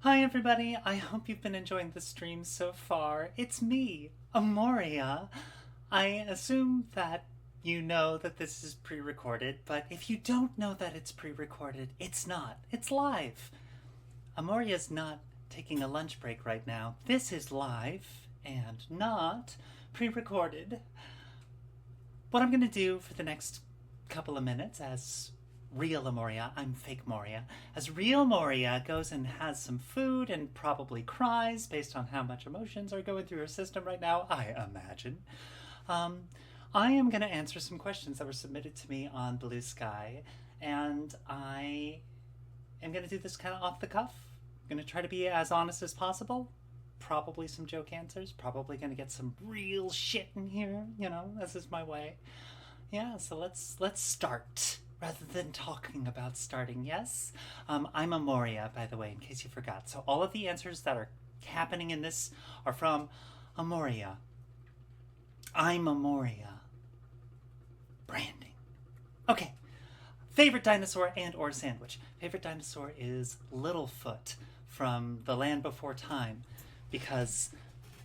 Hi everybody, I hope you've been enjoying the stream so far. It's me, Emoria. I assume that you know that this is pre-recorded, but if you don't know that it's pre-recorded, it's not. It's live. Emoria's not taking a lunch break right now. This is live and not pre-recorded. What I'm going to do for the next couple of minutes as real Emoria, I'm fake Moria, as real Moria goes and has some food and probably cries based on how much emotions are going through her system right now, I imagine. Um, I am going to answer some questions that were submitted to me on Bluesky, and I am going to do this kind of off the cuff. I'm going to try to be as honest as possible. Probably some joke answers. Probably going to get some real shit in here. You know, this is my way. Yeah, so let's start rather than talking about starting. Yes, I'm Emoria, by the way, in case you forgot. So all of the answers that are happening in this are from Emoria. I'm Emoria. Branding. Okay. Favorite dinosaur and or sandwich. Favorite dinosaur is Littlefoot from The Land Before Time, because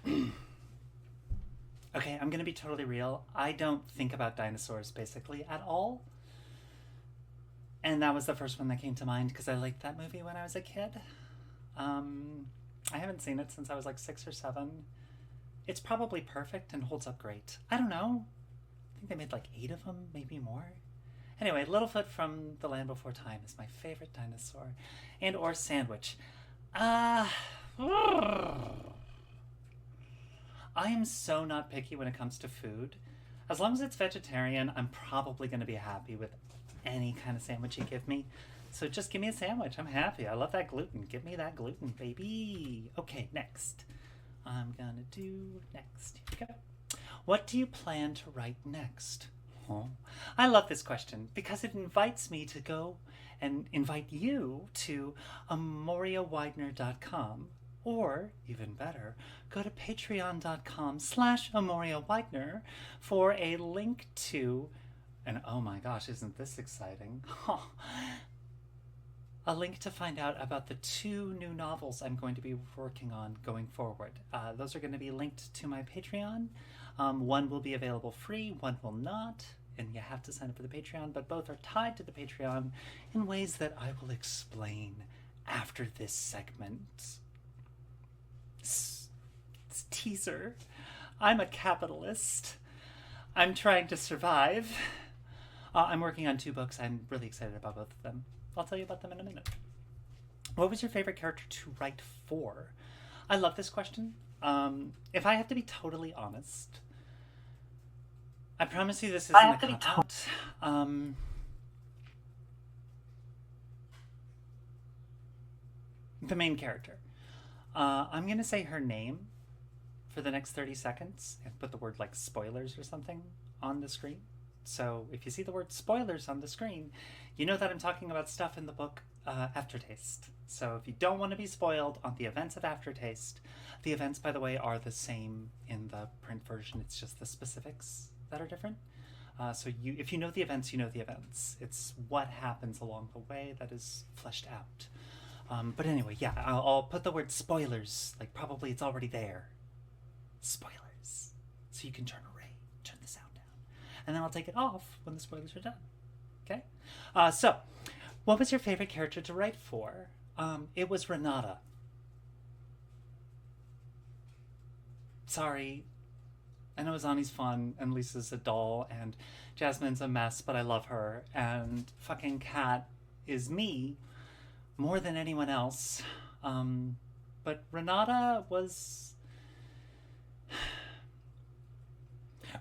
okay, I'm gonna be totally real. I don't think about dinosaurs basically at all. And that was the first one that came to mind because I liked that movie when I was a kid. Um, I haven't seen it since I was like 6 or 7. It's probably perfect and holds up great. I don't know. I think they made like 8 of them, maybe more. Anyway, Littlefoot from The Land Before Time is my favorite dinosaur. And or sandwich. Uh, I am so not picky when it comes to food. As long as it's vegetarian, I'm probably going to be happy with any kind of sandwich you give me. So just give me a sandwich. I'm happy. I love that gluten. Give me that gluten, baby. Okay, next. I'm going to do next. Here we go. What do you plan to write next? Oh, I love this question because it invites me to go and invite you to amoriawidener.com, or even better, go to patreon.com/amoriawidener for a link to, and oh my gosh, isn't this exciting? A link to find out about the 2 new novels I'm going to be working on going forward. Those are going to be linked to my Patreon. One will be available free, one will not, and you have to sign up for the Patreon, but both are tied to the Patreon in ways that I will explain after this segment. Teaser. I'm a capitalist. I'm trying to survive. I'm working on 2 books. I'm really excited about both of them. I'll tell you about them in a minute. What was your favorite character to write for? I love this question. If I have to be totally honest, I promise you this isn't a cop out. The main character. I'm going to say her name for the next 30 seconds and put the word like spoilers or something on the screen. So if you see the word spoilers on the screen, you know that I'm talking about stuff in the book Aftertaste. So if you don't want to be spoiled on the events of Aftertaste, the events, by the way, are the same in the print version. It's just the specifics that are different. So if you know the events, you know the events. It's what happens along the way that is fleshed out. But anyway, yeah, I'll put the word spoilers, like probably it's already there. Spoilers. So you can turn the sound down. And then I'll take it off when the spoilers are done. Okay? So, what was your favorite character to write for? It was Renata. Sorry. I know Azani's fun, and Lisa's a doll, and Jasmine's a mess, but I love her. And fucking Kat is me more than anyone else. But Renata was...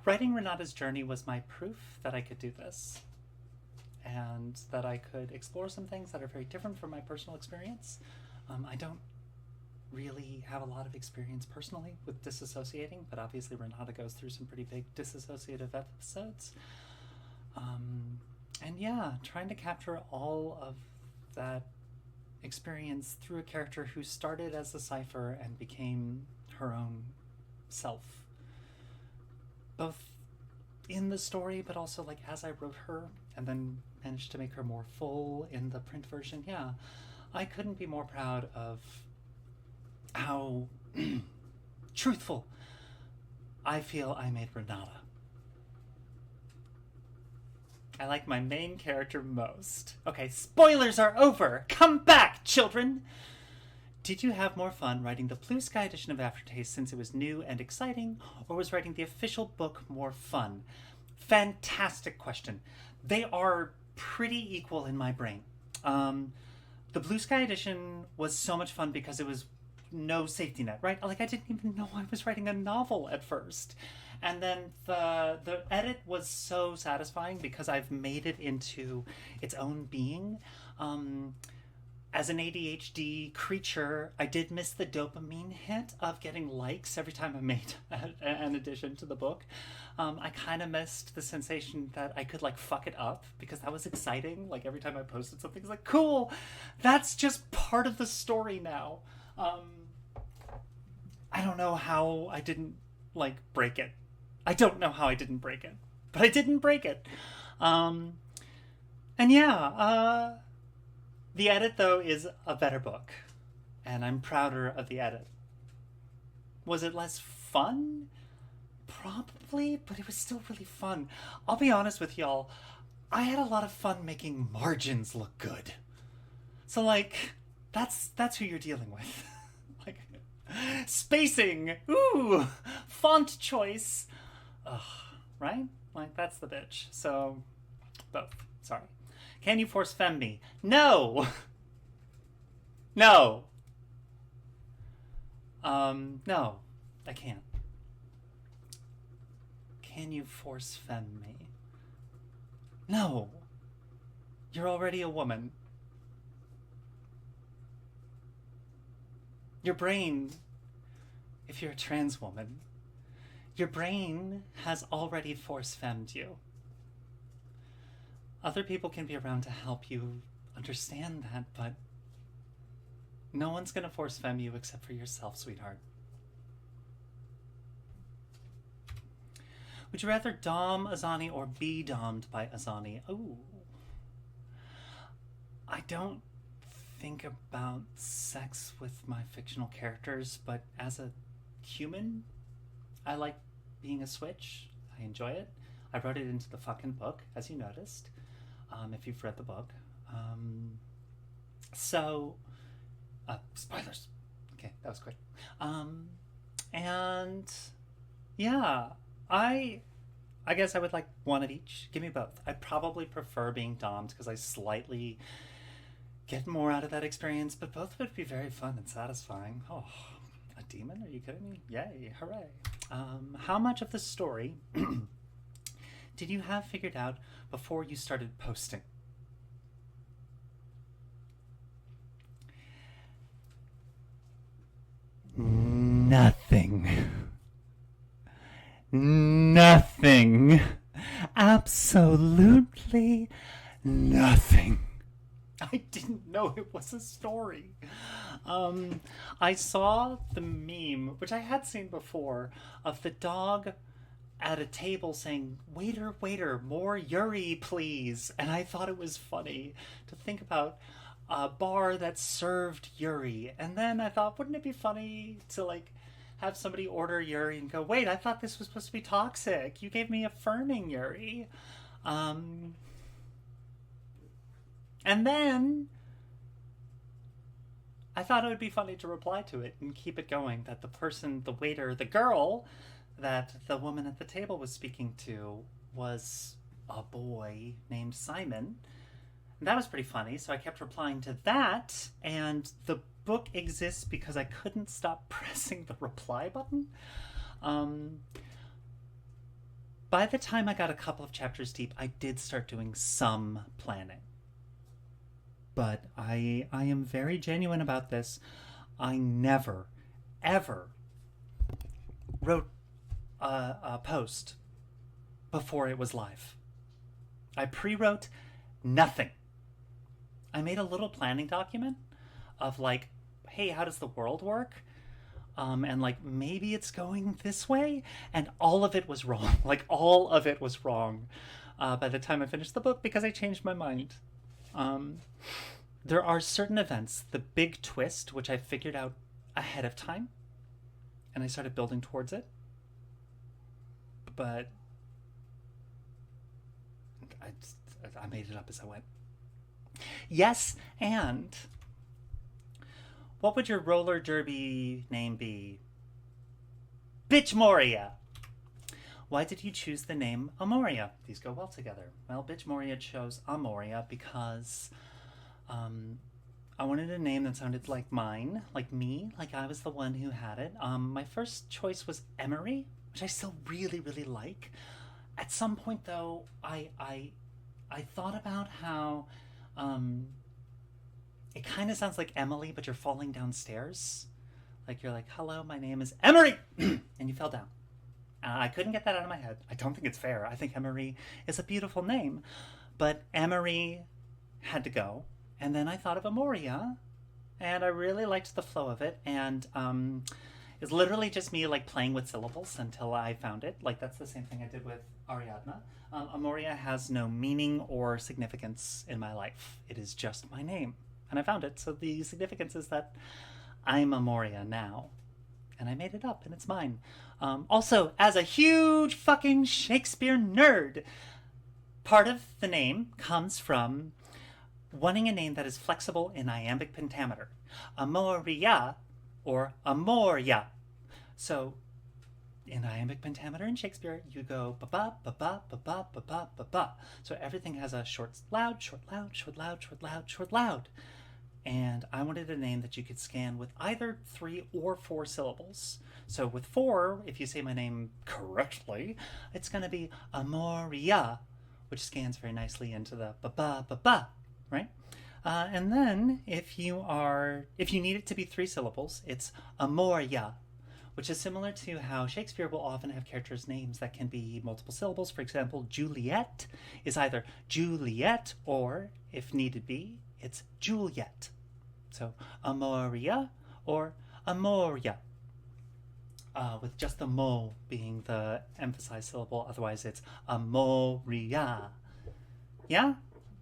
Writing Renata's journey was my proof that I could do this, and that I could explore some things that are very different from my personal experience. I don't really have a lot of experience personally with disassociating, but obviously Renata goes through some pretty big dissociative episodes. And yeah, trying to capture all of that experience through a character who started as a cipher and became her own self, both in the story but also like as I wrote her, and then managed to make her more full in the print version. Yeah, I couldn't be more proud of how truthful I feel I made Renata. I like my main character most. Okay, spoilers are over! Come back, children! Did you have more fun writing the Bluesky edition of Aftertaste since it was new and exciting, or was writing the official book more fun? Fantastic question. They are pretty equal in my brain. The Bluesky edition was so much fun because it was no safety net, right? Like, I didn't even know I was writing a novel at first. And then the edit was so satisfying because I've made it into its own being. As an ADHD creature, I did miss the dopamine hit of getting likes every time I made an addition to the book. I kind of missed the sensation that I could like fuck it up because that was exciting. Like every time I posted something, it's like, cool, that's just part of the story now. I don't know how I didn't like break it. I don't know how I didn't break it, but I didn't break it. And yeah, the edit, though, is a better book, and I'm prouder of the edit. Was it less fun? Probably, but it was still really fun. I'll be honest with y'all, I had a lot of fun making margins look good. So, like, that's who you're dealing with. Like, spacing, ooh, font choice. Ugh, right? Like, that's the bitch. So, both. Sorry. Can you force femme me? No! No. No. I can't. Can you force femme me? No. You're already a woman. Your brain, if you're a trans woman, your brain has already force femmed you. Other people can be around to help you understand that, but no one's gonna force femme you except for yourself, sweetheart. Would you rather dom Azani or be dommed by Azani? Ooh. I don't think about sex with my fictional characters, but as a human, I like being a switch. I enjoy it. I wrote it into the fucking book, as you noticed, if you've read the book. Spoilers. Okay, that was quick. And yeah, I guess I would like one of each. Give me both. I probably prefer being dommed because I slightly get more out of that experience, but both would be very fun and satisfying. Oh, a demon? Are you kidding me? Yay, hooray. How much of the story did you have figured out before you started posting? Nothing. Nothing. Absolutely nothing. I didn't know it was a story. I saw the meme, which I had seen before, of the dog at a table saying, "Waiter, waiter, more Yuri, please." And I thought it was funny to think about a bar that served Yuri. And then I thought, wouldn't it be funny to like have somebody order Yuri and go, "Wait, I thought this was supposed to be toxic. You gave me affirming Yuri." And then I thought it would be funny to reply to it and keep it going, that the person, the waiter, the girl that the woman at the table was speaking to was a boy named Simon. And that was pretty funny, so I kept replying to that, and the book exists because I couldn't stop pressing the reply button. By the time I got a couple of chapters deep, I did start doing some planning. But I am very genuine about this. I never, ever wrote a post before it was live. I pre-wrote nothing. I made a little planning document of like, hey, how does the world work? And like, maybe it's going this way. And all of it was wrong. Like, all of it was wrong by the time I finished the book because I changed my mind. There are certain events, the big twist, which I figured out ahead of time, and I started building towards it. But I made it up as I went. Yes, and what would your roller derby name be? Bitch Moria! Why did you choose the name Emoria? These go well together. Well, Bitch Moria chose Emoria because I wanted a name that sounded like mine, like me, like I was the one who had it. My first choice was Emory, which I still really, really like. At some point, though, I thought about how it kind of sounds like Emily, but you're falling downstairs. Like you're like, hello, my name is Emory, and you fell down. I couldn't get that out of my head. I don't think it's fair. I think Emory is a beautiful name, but Emory had to go. And then I thought of Emoria, and I really liked the flow of it. And it's literally just me like playing with syllables until I found it. Like that's the same thing I did with Ariadna. Emoria has no meaning or significance in my life. It is just my name, and I found it. So the significance is that I'm Emoria now. And I made it up, and it's mine. Also, as a huge fucking Shakespeare nerd, part of the name comes from wanting a name that is flexible in iambic pentameter. Emoria or Emoria. So, in iambic pentameter in Shakespeare, you go ba-ba, ba-ba, ba-ba, ba-ba, ba-ba. So everything has a short, loud, short, loud, short, loud, short, loud, short, loud. And I wanted a name that you could scan with either 3 or 4 syllables. So with 4, if you say my name correctly, it's going to be Emoria, which scans very nicely into the ba-ba, ba-ba, right? And then if you need it to be 3 syllables, it's Emoria, which is similar to how Shakespeare will often have characters' names that can be multiple syllables. For example, Juliet is either Juliet or, if needed be, it's Juliet. So Emoria or Emoria, with just the mo being the emphasized syllable. Otherwise, it's Emoria. Yeah?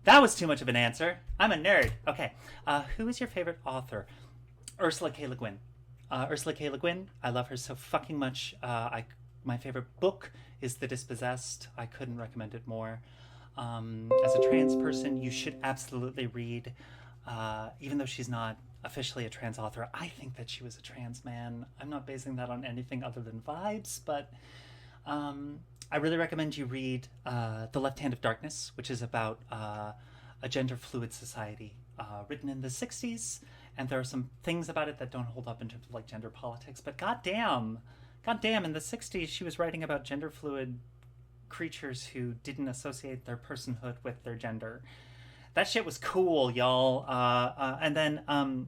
That was too much of an answer. I'm a nerd. Okay. Who is your favorite author? Ursula K. Le Guin. Ursula K. Le Guin, I love her so fucking much. My favorite book is The Dispossessed. I couldn't recommend it more. As a trans person, you should absolutely read, even though she's not officially a trans author, I think that she was a trans man. I'm not basing that on anything other than vibes, but I really recommend you read The Left Hand of Darkness, which is about a gender fluid society written in the 60s, and there are some things about it that don't hold up in terms of like gender politics, but goddamn, in the 60s she was writing about gender fluid creatures who didn't associate their personhood with their gender. That shit was cool, y'all. And then the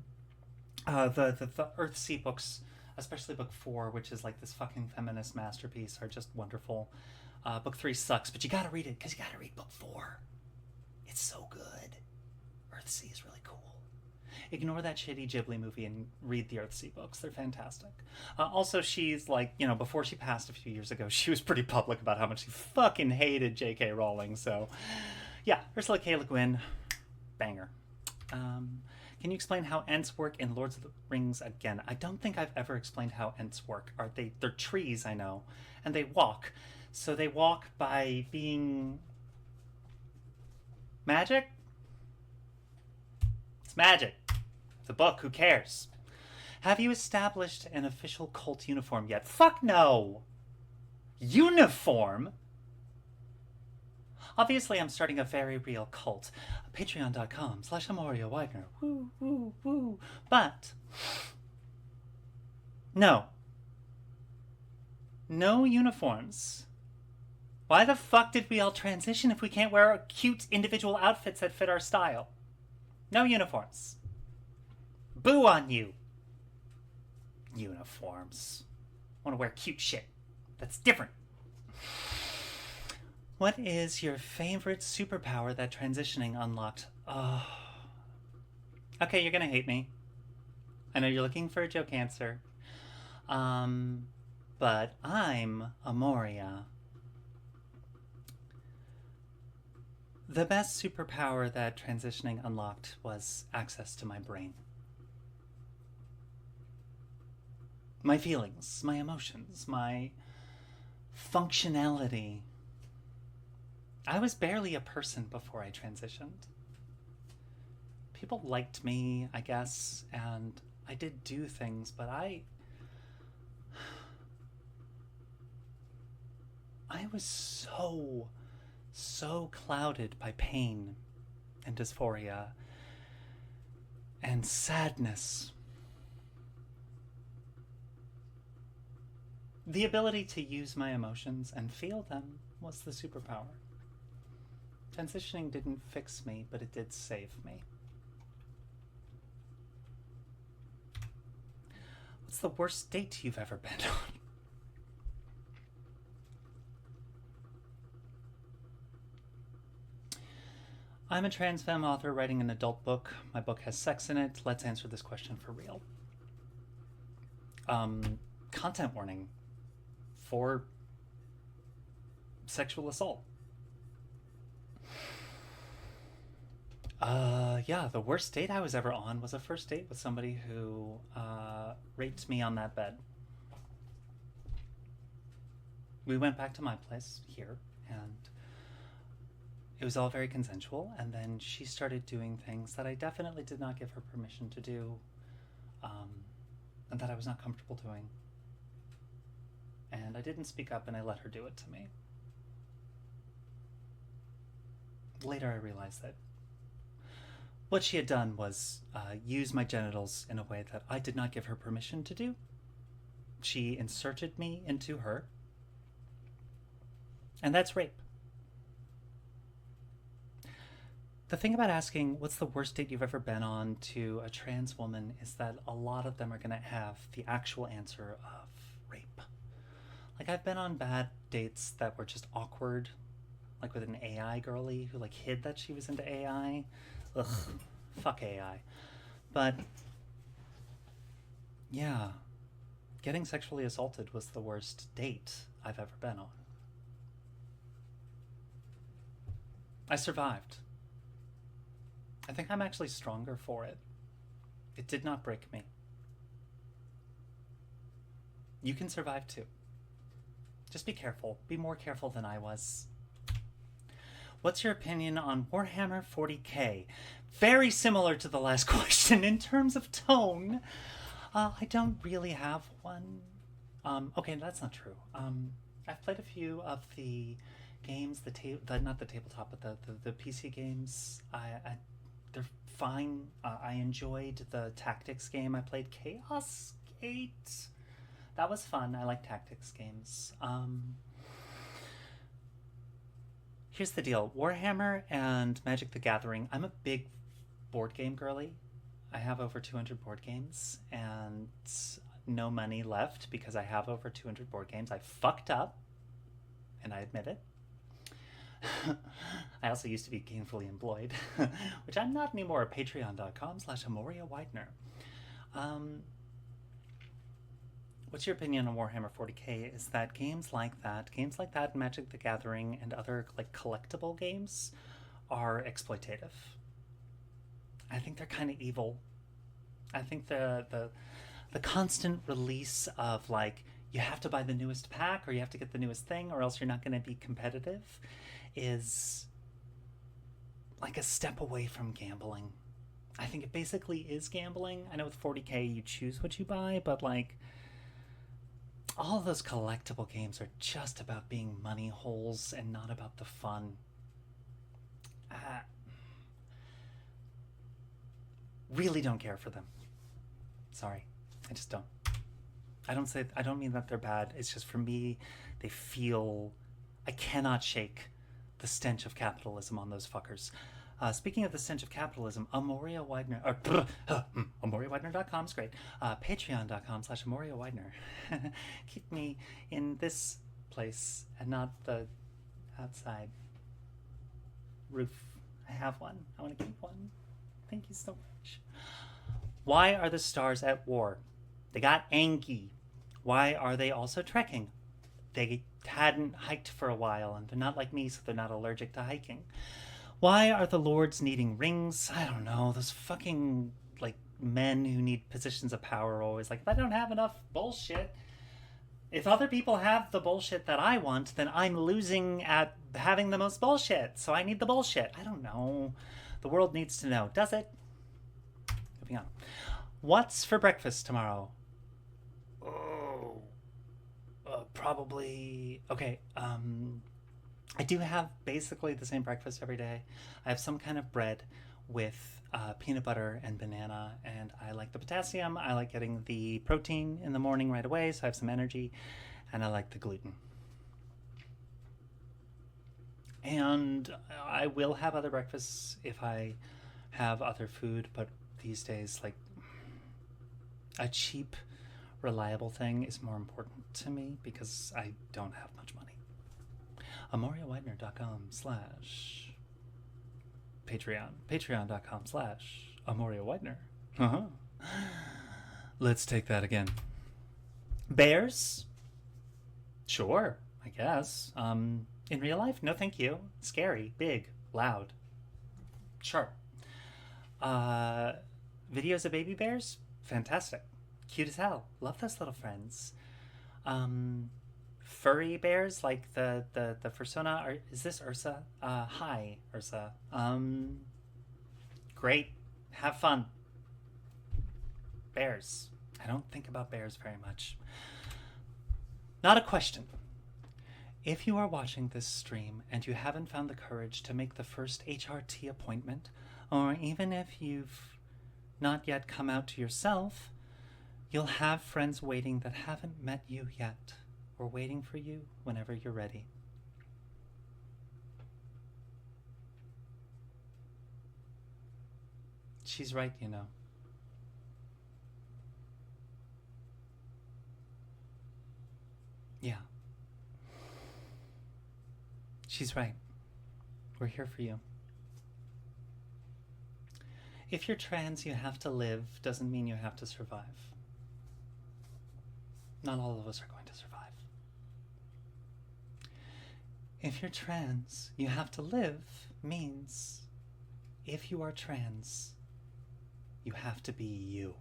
Earthsea books, especially book 4, which is like this fucking feminist masterpiece, are just wonderful. Book 3 sucks, but you gotta read it because you gotta read book 4. It's so good. Earthsea is really cool. Ignore that shitty Ghibli movie and read the Earthsea books. They're fantastic. Also, she's like, before she passed a few years ago, she was pretty public about how much she fucking hated J.K. Rowling. So, yeah, Ursula K. Le Guin, banger. Can you explain how Ents work in Lord of the Rings again? I don't think I've ever explained how Ents work. They're trees, I know, and they walk. So they walk by being magic? It's magic. It's a book, who cares? Have you established an official cult uniform yet? Fuck no! Uniform? Obviously, I'm starting a very real cult. Patreon.com/Emoria Wagner. Woo, woo, woo. But, no. No uniforms. Why the fuck did we all transition if we can't wear cute individual outfits that fit our style? No uniforms. Boo on you. Uniforms. I want to wear cute shit. That's different. What is your favorite superpower that transitioning unlocked? Oh. Okay, you're gonna hate me. I know you're looking for a joke answer. But I'm Emoria. The best superpower that transitioning unlocked was access to my brain. my feelings, my emotions, my functionality. I was barely a person before I transitioned. People liked me, I guess, and I did do things, but I was so clouded by pain and dysphoria and sadness. The ability to use my emotions and feel them was the superpower. Transitioning didn't fix me, but it did save me. What's the worst date you've ever been on? I'm a trans femme author writing an adult book. My book has sex in it. Let's answer this question for real. Content warning for sexual assault. Yeah, the worst date I was ever on was a first date with somebody who raped me on that bed. We went back to my place here, and it was all very consensual, and then she started doing things that I definitely did not give her permission to do, and that I was not comfortable doing. And I didn't speak up, and I let her do it to me. Later I realized that what she had done was use my genitals in a way that I did not give her permission to do. She inserted me into her, and that's rape. The thing about asking what's the worst date you've ever been on to a trans woman is that a lot of them are going to have the actual answer of rape. Like, I've been on bad dates that were just awkward, like with an AI girly who like hid that she was into AI. Ugh, fuck AI. But yeah, getting sexually assaulted was the worst date I've ever been on. I survived. I think I'm actually stronger for it. It did not break me. You can survive too. Just be careful. Be more careful than I was. What's your opinion on Warhammer 40k? Very similar to the last question in terms of tone. I don't really have one. Okay, that's not true. I've played a few of the games, not the tabletop, but the PC games. They're fine. I enjoyed the tactics game. I played Chaos Gate. That was fun. I like tactics games. Here's the deal. Warhammer and Magic the Gathering. I'm a big board game girly. I have over 200 board games and no money left because I have over 200 board games. I fucked up, and I admit it. I also used to be gainfully employed, which I'm not anymore. Patreon.com/Emoria Widener. What's your opinion on Warhammer 40k? Is that games like that, Magic the Gathering, and other like collectible games are exploitative. I think they're kind of evil. I think the constant release of like you have to buy the newest pack or you have to get the newest thing or else you're not going to be competitive is like a step away from gambling. I think it basically is gambling. I know with 40k you choose what you buy, but like all of those collectible games are just about being money holes and not about the fun. Really don't care for them. Sorry, I just don't. I don't mean that they're bad. It's just for me, they feel. I cannot shake the stench of capitalism on those fuckers. Speaking of the stench of capitalism, Emoria Widener, EmoriaWidener.com is great. Patreon.com/Emoria Widener. Keep me in this place and not the outside roof. I have one. I want to keep one. Thank you so much. Why are the stars at war? They got angry. Why are they also trekking? They hadn't hiked for a while, and they're not like me, so they're not allergic to hiking. Why are the lords needing rings? I don't know. Those fucking, like, men who need positions of power are always like, if I don't have enough bullshit, if other people have the bullshit that I want, then I'm losing at having the most bullshit. So I need the bullshit. I don't know. The world needs to know. Does it? Moving on. What's for breakfast tomorrow? Oh, probably. Okay. I do have basically the same breakfast every day. I have some kind of bread with peanut butter and banana, and I like the potassium. I like getting the protein in the morning right away, so I have some energy, and I like the gluten. And I will have other breakfasts if I have other food, but these days, like, a cheap, reliable thing is more important to me because I don't have much money. AmoriaWidener.com/Patreon. Patreon.com/AmoriaWidener. Uh-huh. Let's take that again. Bears? Sure, I guess. In real life? No, thank you. Scary, big, loud. Sure. Videos of baby bears? Fantastic. Cute as hell. Love those little friends. Furry bears like the fursona. Is this Ursa? Hi, Ursa. Great. Have fun. Bears. I don't think about bears very much. Not a question. If you are watching this stream and you haven't found the courage to make the first HRT appointment, or even if you've not yet come out to yourself, you'll have friends waiting that haven't met you yet, or waiting for you whenever you're ready. She's right, you know. Yeah. She's right. We're here for you. If you're trans, you have to live doesn't mean you have to survive. Not all of us are going to survive. If you're trans, you have to live means if you are trans, you have to be you.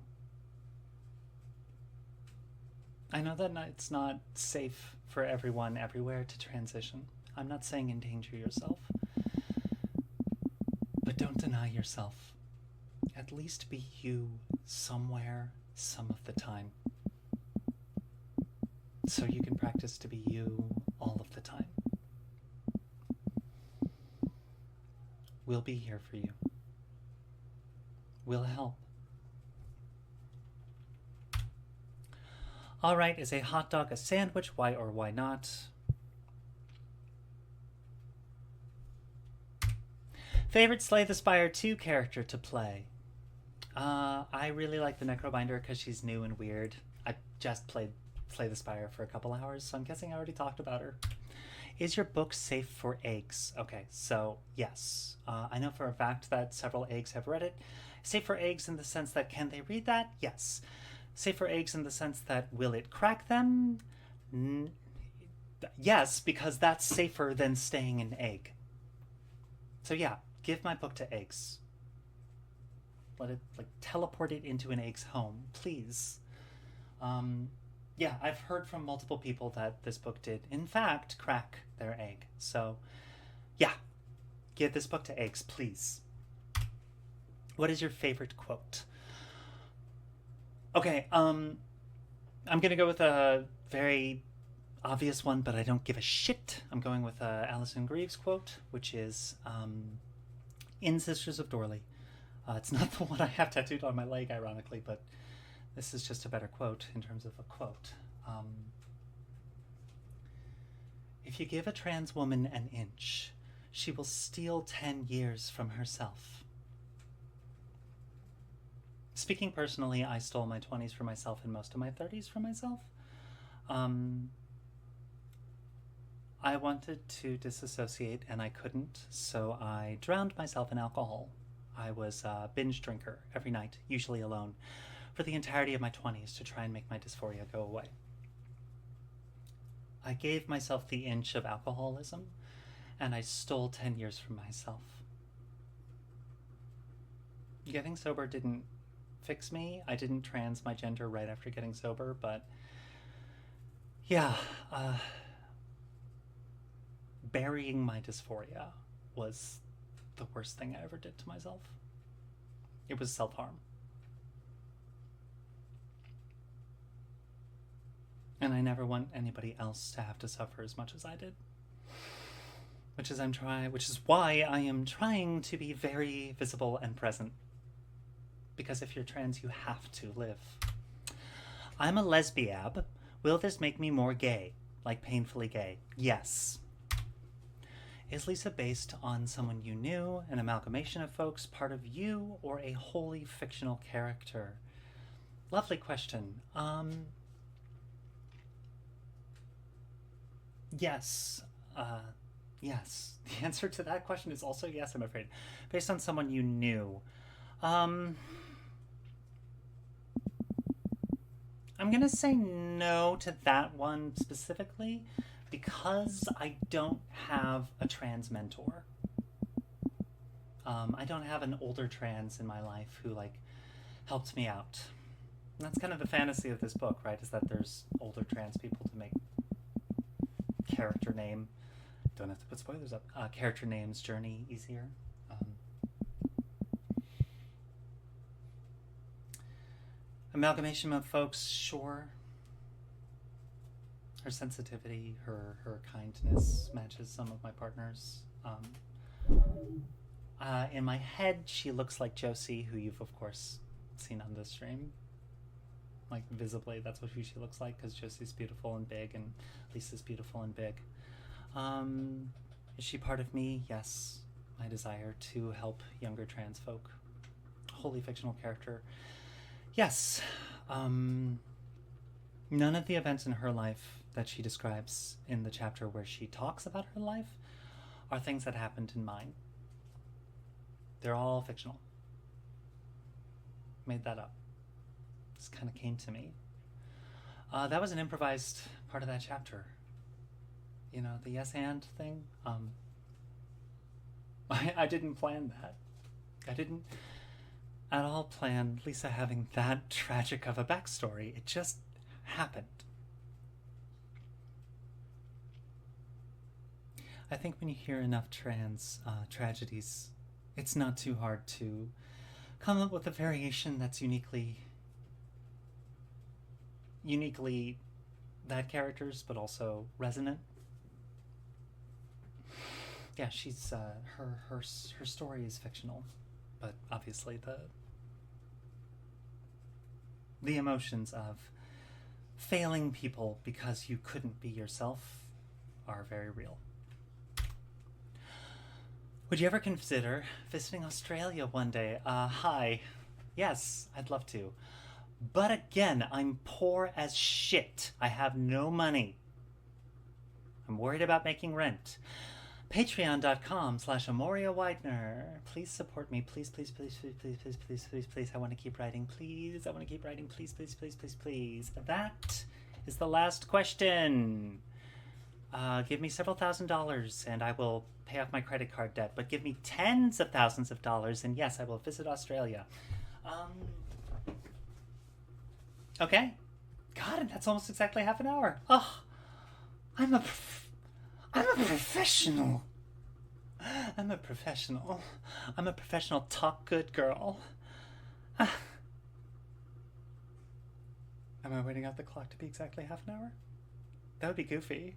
I know that it's not safe for everyone everywhere to transition. I'm not saying endanger yourself, but don't deny yourself. At least be you somewhere, some of the time. So you can practice to be you all of the time. We'll be here for you. We'll help. All right, is a hot dog a sandwich? Why or why not? Favorite Slay the Spire 2 character to play? I really like the Necrobinder because she's new and weird. I just played Slay the Spire for a couple hours, so I'm guessing I already talked about her. Is your book safe for eggs? Okay, so yes. I know for a fact that several eggs have read it. Safe for eggs in the sense that can they read that? Yes. Safe for eggs in the sense that will it crack them? Yes, because that's safer than staying an egg. So yeah, give my book to eggs. Let it, like, teleport it into an egg's home, please. Yeah, I've heard from multiple people that this book did, in fact, crack their egg. So, yeah, give this book to eggs, please. What is your favorite quote? Okay, I'm gonna go with a very obvious one, but I don't give a shit. I'm going with Alison Greaves' quote, which is in Sisters of Dorley. It's not the one I have tattooed on my leg, ironically, but this is just a better quote in terms of a quote. If you give a trans woman an inch, she will steal 10 years from herself. Speaking personally, I stole my 20s for myself and most of my 30s for myself. I wanted to disassociate and I couldn't, so I drowned myself in alcohol. I was a binge drinker every night, usually alone, for the entirety of my 20s to try and make my dysphoria go away. I gave myself the inch of alcoholism, and I stole 10 years from myself. Getting sober didn't fix me. I didn't trans my gender right after getting sober, but yeah, burying my dysphoria was the worst thing I ever did to myself. It was self-harm. And I never want anybody else to have to suffer as much as I did. Which is why I am trying to be very visible and present. Because if you're trans, you have to live. I'm a lesbiab. Will this make me more gay? Like painfully gay? Yes. Is Lisa based on someone you knew, an amalgamation of folks, part of you, or a wholly fictional character? Lovely question. Yes. Yes. The answer to that question is also yes, I'm afraid. Based on someone you knew. I'm gonna say no to that one specifically because I don't have a trans mentor. I don't have an older trans in my life who like helped me out. And that's kind of the fantasy of this book, right? Is that there's older trans people to make character name, don't have to put spoilers up, character names journey easier. Amalgamation of folks, sure. Her sensitivity, her kindness matches some of my partners. In my head, she looks like Josie, who you've of course seen on this stream. Like visibly, that's who she looks like, because Josie's beautiful and big, and Lisa's beautiful and big. Is she part of me? Yes. My desire to help younger trans folk. Wholly fictional character. Yes. None of the events in her life that she describes in the chapter where she talks about her life are things that happened in mine. They're all fictional. Made that up. This kind of came to me. That was an improvised part of that chapter. You know, the yes and thing. I didn't plan that. I didn't at all plan Lisa having that tragic of a backstory. It just happened. I think when you hear enough trans tragedies, it's not too hard to come up with a variation that's uniquely that character's, but also resonant. Yeah, she's her story is fictional, but obviously the emotions of failing people because you couldn't be yourself are very real. Would you ever consider visiting Australia one day? Hi. Yes, I'd love to. But again, I'm poor as shit. I have no money. I'm worried about making rent. Patreon.com/Emoria Widener. Please support me. Please, please, please, please, please, please, please, please, please. I want to keep writing. Please. I want to keep writing. Please, please, please, please, please. That is the last question. Give me several $1,000s and I will pay off my credit card debt. But give me tens of thousands of dollars and yes, I will visit Australia. Okay. God, and that's almost exactly half an hour. Oh, I'm a professional. I'm a professional. I'm a professional talk good girl. Am I waiting out the clock to be exactly half an hour? That would be goofy.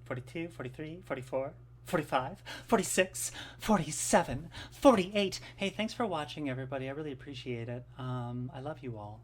42, 43, 44, 45, 46, 47, 48. Hey, thanks for watching, everybody. I really appreciate it. I love you all.